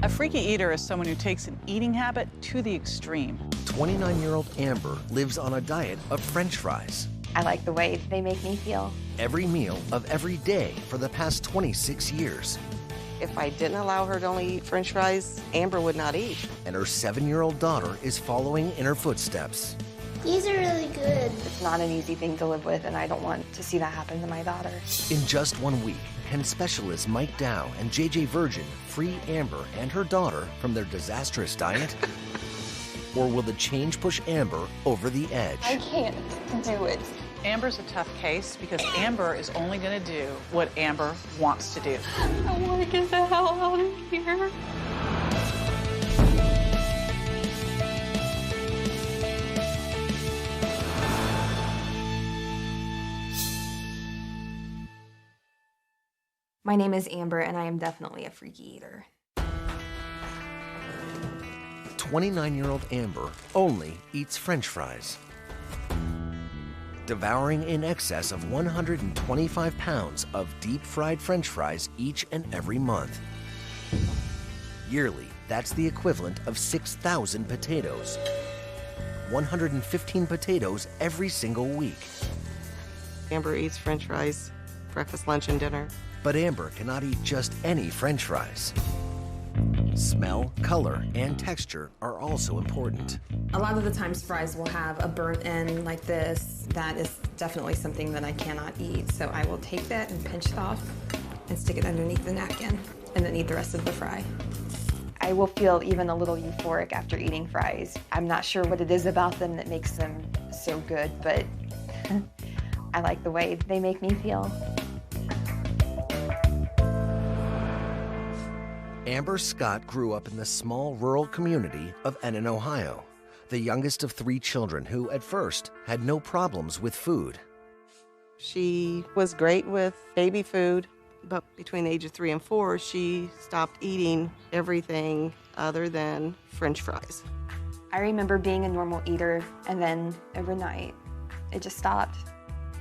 A freaky eater is someone who takes an eating habit to the extreme. 29-year-old Amber lives on a diet of French fries. I like the way they make me feel. Every meal of every day for the past 26 years. If I didn't allow her to only eat French fries, Amber would not eat. And her 7-year-old daughter is following in her footsteps. These are really good. It's not an easy thing to live with, and I don't want to see that happen to my daughter. In just 1 week, can specialists Mike Dow and JJ Virgin free Amber and her daughter from their disastrous diet? Or will the change push Amber over the edge? I can't do it. Amber's a tough case because Amber is only going to do what Amber wants to do. I want to get the hell out of here. My name is Amber, and I am definitely a freaky eater. 29-year-old Amber only eats French fries, devouring in excess of 125 pounds of deep-fried French fries each and every month. Yearly, that's the equivalent of 6,000 potatoes. 115 potatoes every single week. Amber eats French fries, breakfast, lunch, and dinner. But Amber cannot eat just any French fries. Smell, color, and texture are also important. A lot of the times fries will have a burnt end like this. That is definitely something that I cannot eat. So I will take that and pinch it off and stick it underneath the napkin and then eat the rest of the fry. I will feel even a little euphoric after eating fries. I'm not sure what it is about them that makes them so good, but I like the way they make me feel. Amber Scott grew up in the small rural community of Ennin, Ohio, the youngest of 3 children who, at first, had no problems with food. She was great with baby food, but between the age of 3 and 4, she stopped eating everything other than French fries. I remember being a normal eater, and then overnight, it just stopped.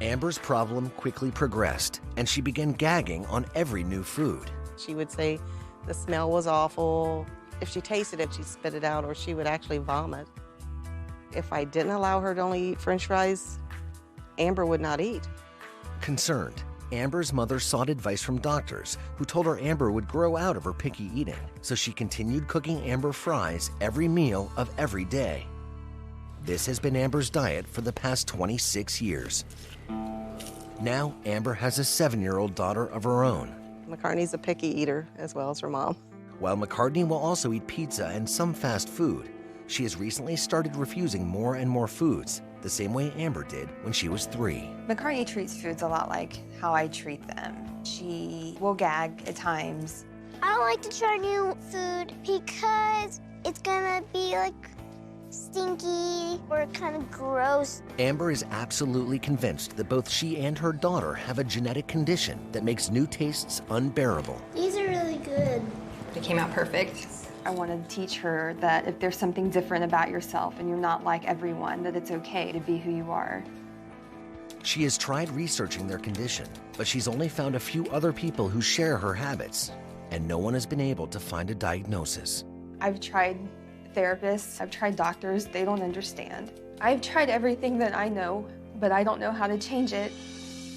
Amber's problem quickly progressed, and she began gagging on every new food. She would say the smell was awful. If she tasted it, she'd spit it out, or she would actually vomit. If I didn't allow her to only eat French fries, Amber would not eat. Concerned, Amber's mother sought advice from doctors who told her Amber would grow out of her picky eating, so she continued cooking Amber fries every meal of every day. This has been Amber's diet for the past 26 years. Now, Amber has a 7-year-old daughter of her own. McCartney's a picky eater, as well as her mom. While McCartney will also eat pizza and some fast food, she has recently started refusing more and more foods, the same way Amber did when she was 3. McCartney treats foods a lot like how I treat them. She will gag at times. I don't like to try new food because it's gonna be like stinky or kind of gross. Amber is absolutely convinced that both she and her daughter have a genetic condition that makes new tastes unbearable. These are really good. It came out perfect. I want to teach her that if there's something different about yourself and you're not like everyone, that it's okay to be who you are. She has tried researching their condition, but she's only found a few other people who share her habits, and no one has been able to find a diagnosis. I've tried therapists, I've tried doctors, they don't understand. I've tried everything that I know, but I don't know how to change it.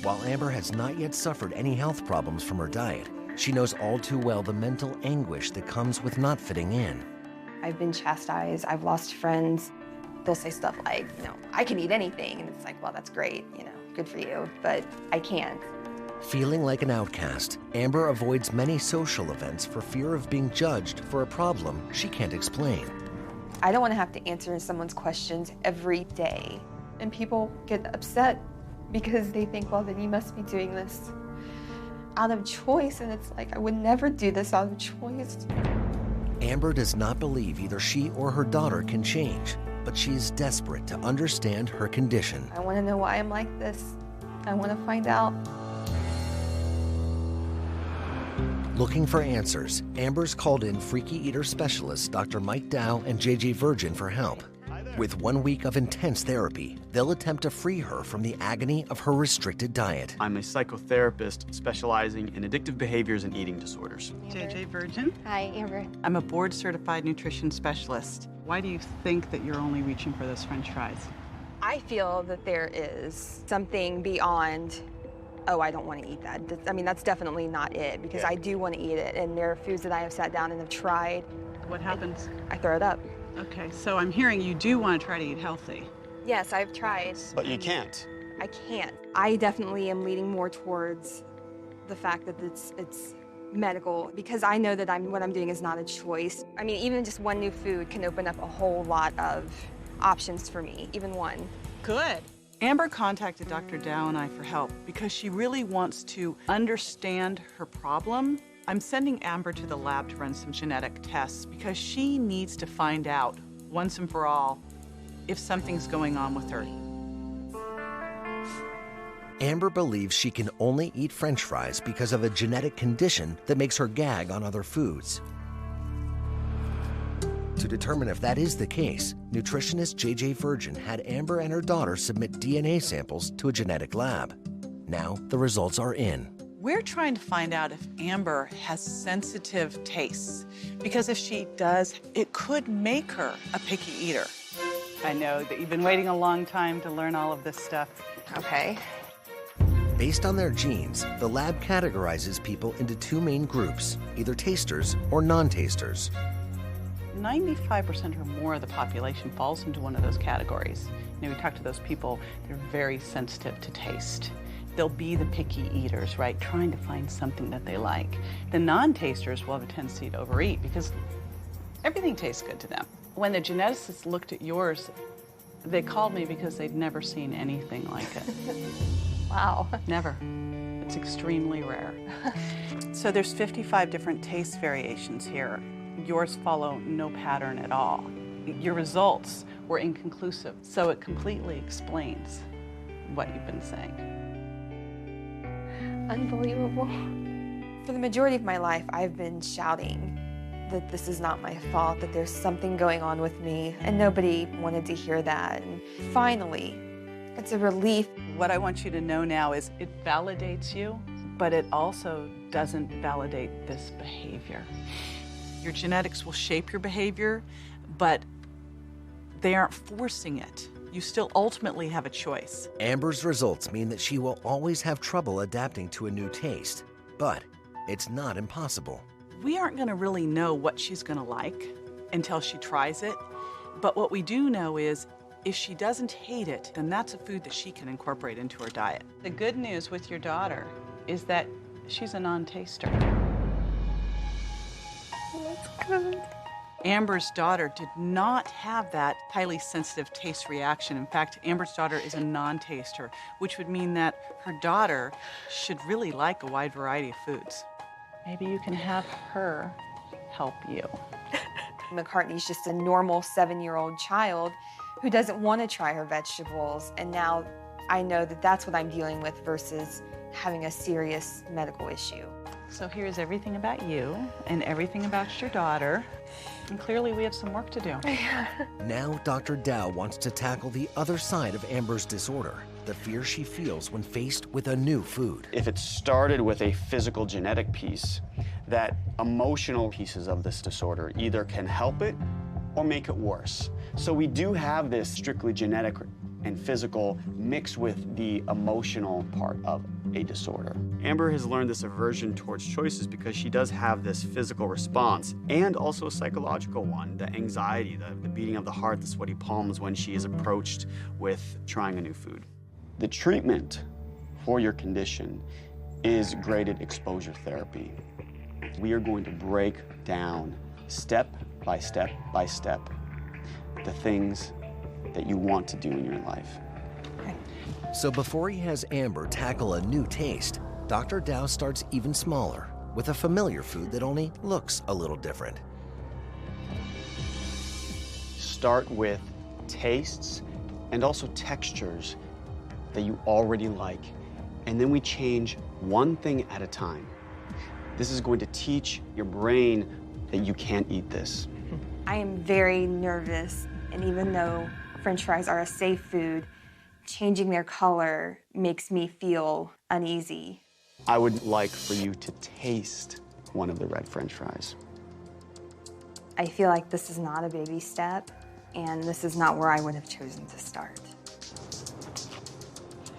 While Amber has not yet suffered any health problems from her diet, she knows all too well the mental anguish that comes with not fitting in. I've been chastised, I've lost friends. They'll say stuff like, I can eat anything, and it's like, well, that's great, good for you, but I can't. Feeling like an outcast, Amber avoids many social events for fear of being judged for a problem she can't explain. I don't want to have to answer someone's questions every day. And people get upset because they think, well, then you must be doing this out of choice. And it's like, I would never do this out of choice. Amber does not believe either she or her daughter can change, but she is desperate to understand her condition. I want to know why I'm like this. I want to find out. Looking for answers, Amber's called in freaky eater specialists Dr. Mike Dow and JJ Virgin for help. With 1 week of intense therapy, they'll attempt to free her from the agony of her restricted diet. I'm a psychotherapist specializing in addictive behaviors and eating disorders. JJ Virgin. Hi, Amber. I'm a board-certified nutrition specialist. Why do you think that you're only reaching for those French fries? I feel that there is something beyond, oh, I don't want to eat that. I mean, that's definitely not it, because I do want to eat it, and there are foods that I have sat down and have tried. What happens? I throw it up. Okay, so I'm hearing you do want to try to eat healthy. Yes, I've tried. But you can't. I can't. I definitely am leaning more towards the fact that it's medical, because I know that what I'm doing is not a choice. I mean, even just one new food can open up a whole lot of options for me, even one. Good. Amber contacted Dr. Dow and I for help because she really wants to understand her problem. I'm sending Amber to the lab to run some genetic tests because she needs to find out, once and for all, if something's going on with her. Amber believes she can only eat French fries because of a genetic condition that makes her gag on other foods. To determine if that is the case, nutritionist JJ Virgin had Amber and her daughter submit DNA samples to a genetic lab. Now the results are in. We're trying to find out if Amber has sensitive tastes, because if she does, it could make her a picky eater. I know that you've been waiting a long time to learn all of this stuff. Okay. Based on their genes, the lab categorizes people into two main groups, either tasters or non-tasters. 95% or more of the population falls into one of those categories. You know, we talk to those people, they're very sensitive to taste. They'll be the picky eaters, right, trying to find something that they like. The non-tasters will have a tendency to overeat because everything tastes good to them. When the geneticists looked at yours, they called me because they'd never seen anything like it. Wow. Never. It's extremely rare. So there's 55 different taste variations here. Yours follow no pattern at all. Your results were inconclusive, so it completely explains what you've been saying. Unbelievable. For the majority of my life, I've been shouting that this is not my fault, that there's something going on with me, and nobody wanted to hear that. And finally, it's a relief. What I want you to know now is it validates you, but it also doesn't validate this behavior. Your genetics will shape your behavior, but they aren't forcing it. You still ultimately have a choice. Amber's results mean that she will always have trouble adapting to a new taste, but it's not impossible. We aren't going to really know what she's going to like until she tries it, but what we do know is if she doesn't hate it, then that's a food that she can incorporate into her diet. The good news with your daughter is that she's a non-taster. That's good. Amber's daughter did not have that highly sensitive taste reaction. In fact, Amber's daughter is a non-taster, which would mean that her daughter should really like a wide variety of foods. Maybe you can have her help you. McCartney's just a normal 7-year-old child who doesn't want to try her vegetables, and now I know that that's what I'm dealing with versus having a serious medical issue. So here's everything about you and everything about your daughter, and clearly we have some work to do. Now Dr. Dow wants to tackle the other side of Amber's disorder, the fear she feels when faced with a new food. If it started with a physical genetic piece, that emotional pieces of this disorder either can help it or make it worse. So we do have this strictly genetic and physical mixed with the emotional part of a disorder. Amber has learned this aversion towards choices because she does have this physical response and also a psychological one, the anxiety, the beating of the heart, the sweaty palms when she is approached with trying a new food. The treatment for your condition is graded exposure therapy. We are going to break down step by step by step the things that you want to do in your life. So before he has Amber tackle a new taste, Dr. Dow starts even smaller, with a familiar food that only looks a little different. Start with tastes and also textures that you already like, and then we change one thing at a time. This is going to teach your brain that you can't eat this. I am very nervous, and even though French fries are a safe food, changing their color makes me feel uneasy. I would like for you to taste one of the red French fries. I feel like this is not a baby step, and this is not where I would have chosen to start.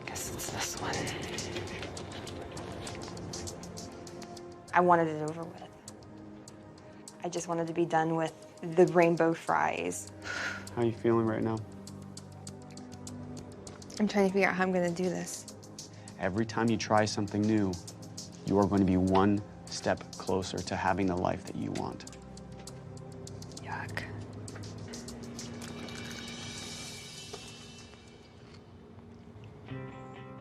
I guess it's this one. I wanted it over with. I just wanted to be done with the rainbow fries. How are you feeling right now? I'm trying to figure out how I'm gonna do this. Every time you try something new, you are going to be one step closer to having the life that you want. Yuck.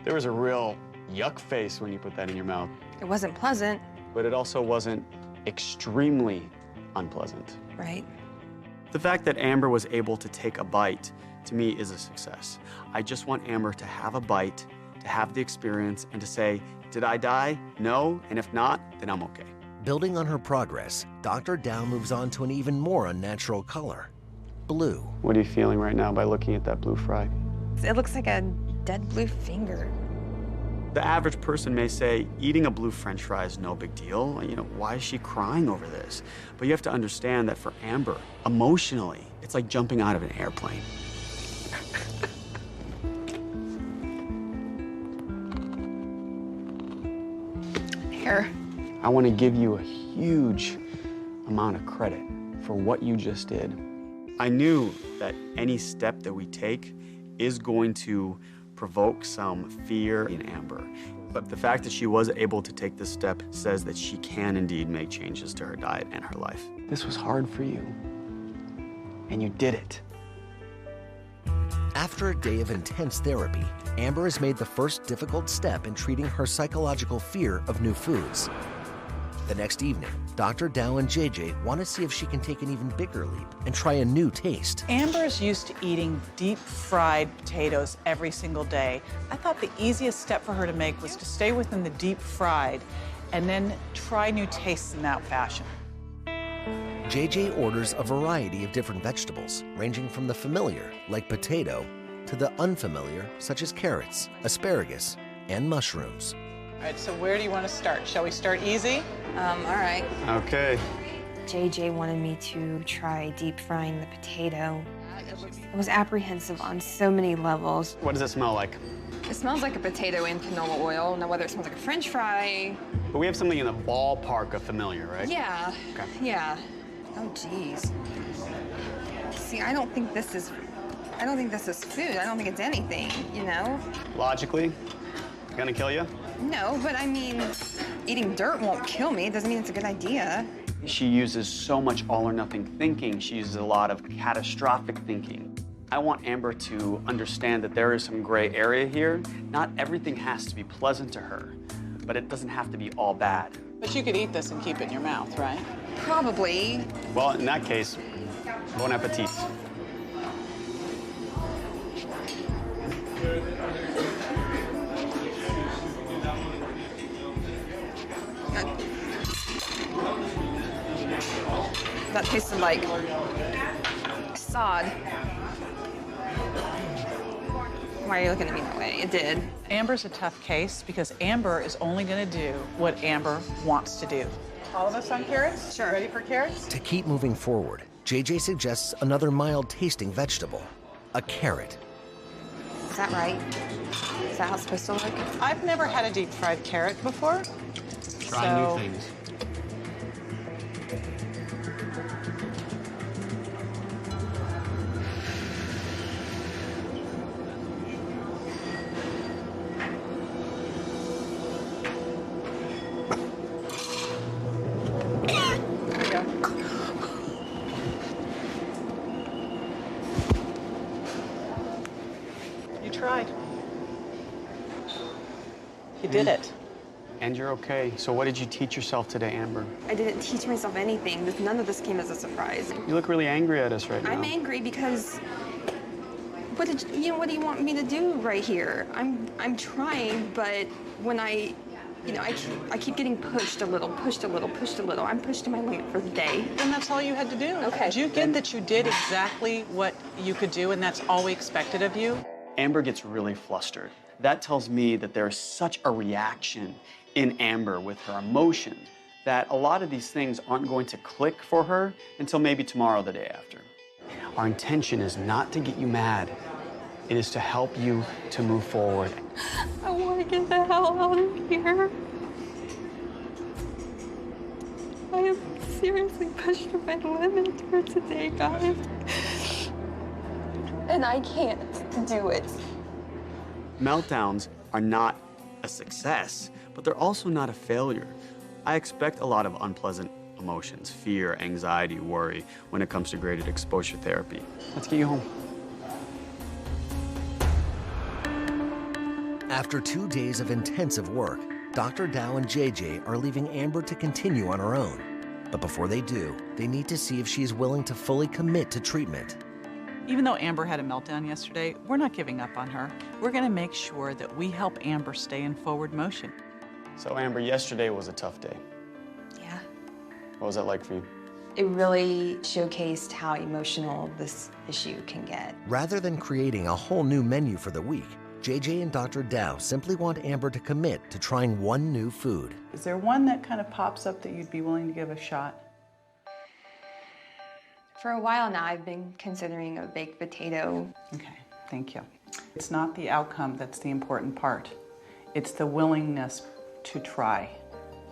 There was a real yuck face when you put that in your mouth, It wasn't pleasant, but it also wasn't extremely unpleasant. right? The fact that Amber was able to take a bite, to me, is a success. I just want Amber to have a bite, to have the experience, and to say, did I die? No, and if not, then I'm okay. Building on her progress, Dr. Dow moves on to an even more unnatural color, blue. What are you feeling right now by looking at that blue fry? It looks like a dead blue finger. The average person may say, eating a blue French fry is no big deal. You know, why is she crying over this? But you have to understand that for Amber, emotionally, it's like jumping out of an airplane. Here. I want to give you a huge amount of credit for what you just did. I knew that any step that we take is going to provoke some fear in Amber. But the fact that she was able to take this step says that she can indeed make changes to her diet and her life. This was hard for you, and you did it. After a day of intense therapy, Amber has made the first difficult step in treating her psychological fear of new foods. The next evening, Dr. Dow and JJ want to see if she can take an even bigger leap and try a new taste. Amber's used to eating deep-fried potatoes every single day. I thought the easiest step for her to make was to stay within the deep-fried and then try new tastes in that fashion. JJ orders a variety of different vegetables, ranging from the familiar, like potato, to the unfamiliar, such as carrots, asparagus, and mushrooms. All right, so where do you want to start? Shall we start easy? All right. Okay. JJ wanted me to try deep frying the potato. I was apprehensive on so many levels. What does it smell like? It smells like a potato in canola oil. Now, whether it smells like a French fry. But we have something in the ballpark of familiar, right? Yeah. Okay. Yeah. Oh, geez. See, I don't think this is food. I don't think it's anything, you know? Logically, gonna kill you? No, but I mean, eating dirt won't kill me. It doesn't mean it's a good idea. She uses so much all or nothing thinking. She uses a lot of catastrophic thinking. I want Amber to understand that there is some gray area here. Not everything has to be pleasant to her, but it doesn't have to be all bad. But you could eat this and keep it in your mouth, right? Probably. Well, in that case, bon appetit. That tasted like sod. Why are you looking at me that way? It did. Amber's a tough case because Amber is only going to do what Amber wants to do. All of us on carrots? Sure. Ready for carrots? To keep moving forward, JJ suggests another mild-tasting vegetable, a carrot. Is that right? Is that how it's supposed to look? I've never had a deep-fried carrot before. Try new things. You tried. You did it. And you're okay. So what did you teach yourself today, Amber? I didn't teach myself anything. None of this came as a surprise. You look really angry at us right now. I'm angry because what do you want me to do right here? I'm trying, but when I You know, I keep getting pushed a little, pushed a little, pushed a little. I'm pushed to my limit for the day. And that's all you had to do. Okay. Do you get that you did exactly what you could do and that's all we expected of you? Amber gets really flustered. That tells me that there's such a reaction in Amber with her emotion that a lot of these things aren't going to click for her until maybe tomorrow or the day after. Our intention is not to get you mad. It is to help you to move forward. I want to get the hell out of here. I am seriously pushed to my limit for today, guys. And I can't do it. Meltdowns are not a success, but they're also not a failure. I expect a lot of unpleasant emotions, fear, anxiety, worry, when it comes to graded exposure therapy. Let's get you home. After 2 days of intensive work, Dr. Dow and JJ are leaving Amber to continue on her own. But before they do, they need to see if she is willing to fully commit to treatment. Even though Amber had a meltdown yesterday, we're not giving up on her. We're going to make sure that we help Amber stay in forward motion. So Amber, yesterday was a tough day. Yeah. What was that like for you? It really showcased how emotional this issue can get. Rather than creating a whole new menu for the week, JJ and Dr. Dow simply want Amber to commit to trying one new food. Is there one that kind of pops up that you'd be willing to give a shot? For a while now, I've been considering a baked potato. Okay, thank you. It's not the outcome that's the important part. It's the willingness to try,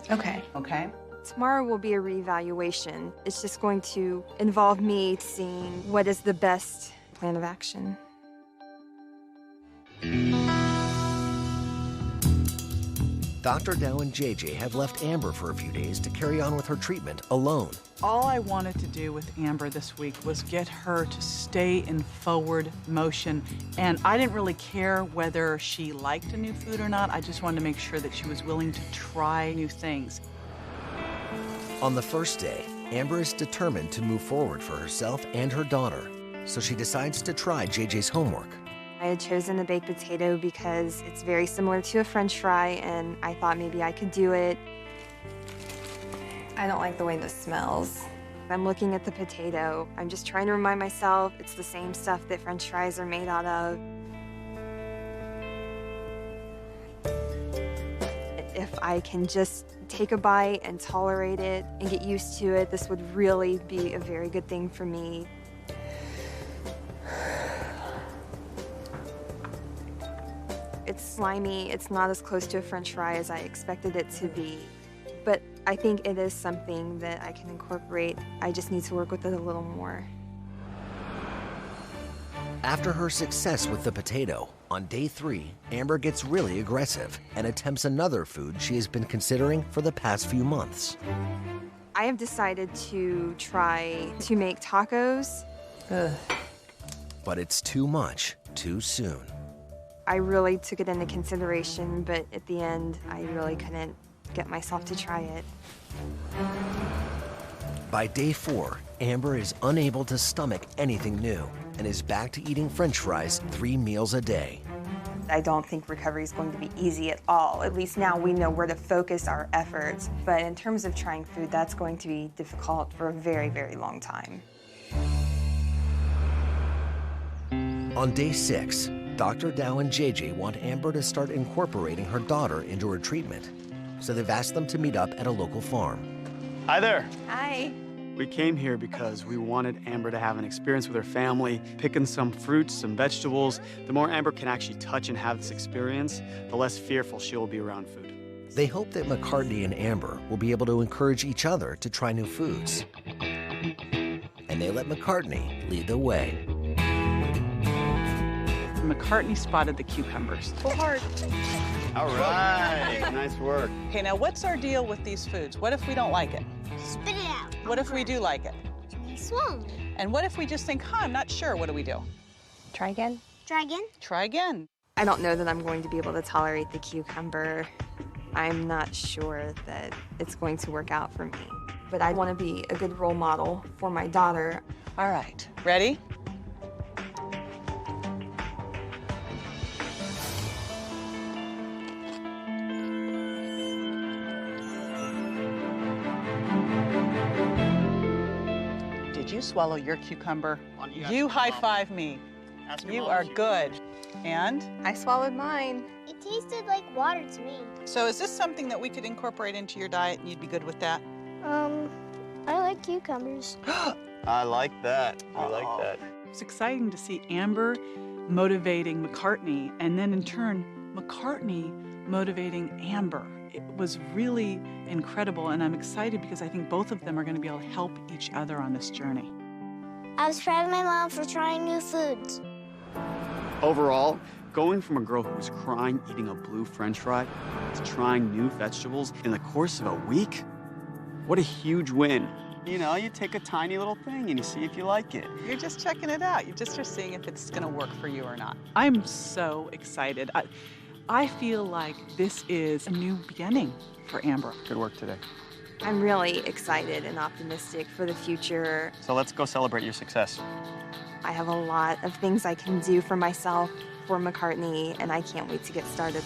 Okay. okay? Tomorrow will be a reevaluation. It's just going to involve me seeing what is the best plan of action. Dr. Dow and JJ have left Amber for a few days to carry on with her treatment alone. All I wanted to do with Amber this week was get her to stay in forward motion. And I didn't really care whether she liked a new food or not. I just wanted to make sure that she was willing to try new things. On the first day, Amber is determined to move forward for herself and her daughter, so she decides to try JJ's homework. I had chosen the baked potato because it's very similar to a French fry, and I thought maybe I could do it. I don't like the way this smells. I'm looking at the potato. I'm just trying to remind myself it's the same stuff that French fries are made out of. If I can just take a bite and tolerate it and get used to it, this would really be a very good thing for me. It's slimy, it's not as close to a French fry as I expected it to be, but I think it is something that I can incorporate. I just need to work with it a little more. After her success with the potato, on day 3, Amber gets really aggressive and attempts another food she has been considering for the past few months. I have decided to try to make tacos. But it's too much, too soon. I really took it into consideration, but at the end, I really couldn't get myself to try it. By day 4, Amber is unable to stomach anything new and is back to eating French fries 3 meals a day. I don't think recovery is going to be easy at all. At least now we know where to focus our efforts. But in terms of trying food, that's going to be difficult for a very, very long time. On day 6, Dr. Dow and JJ want Amber to start incorporating her daughter into her treatment, so they've asked them to meet up at a local farm. Hi there. Hi. We came here because we wanted Amber to have an experience with her family, picking some fruits, some vegetables. The more Amber can actually touch and have this experience, the less fearful she will be around food. They hope that McCartney and Amber will be able to encourage each other to try new foods. And they let McCartney lead the way. McCartney spotted the cucumbers. Pull hard. All right, nice work. Okay, now what's our deal with these foods? What if we don't like it? Spit it out. What if we do like it? Swallow. And what if we just think, I'm not sure, what do we do? Try again. Try again. Try again. I don't know that I'm going to be able to tolerate the cucumber. I'm not sure that it's going to work out for me. But I want to be a good role model for my daughter. All right, ready? Did you swallow your cucumber? Why don't you ask You your high mom? five me. Ask your You mom are if she- good. And I swallowed mine. It tasted like water to me. so is this something that we could incorporate into your diet and you'd be good with that? I like cucumbers. I like that. I like that. It's exciting to see Amber motivating McCartney, and then in turn, McCartney motivating Amber. It was really incredible, and I'm excited because I think both of them are going to be able to help each other on this journey. I was proud of my mom for trying new foods. Overall, going from a girl who was crying eating a blue French fry to trying new vegetables in the course of a week, what a huge win. You know, you take a tiny little thing and you see if you like it. You're just checking it out. You're just seeing if it's going to work for you or not. I'm so excited. I feel like this is a new beginning for Amber. Good work today. I'm really excited and optimistic for the future. So let's go celebrate your success. I have a lot of things I can do for myself, for McCartney, and I can't wait to get started.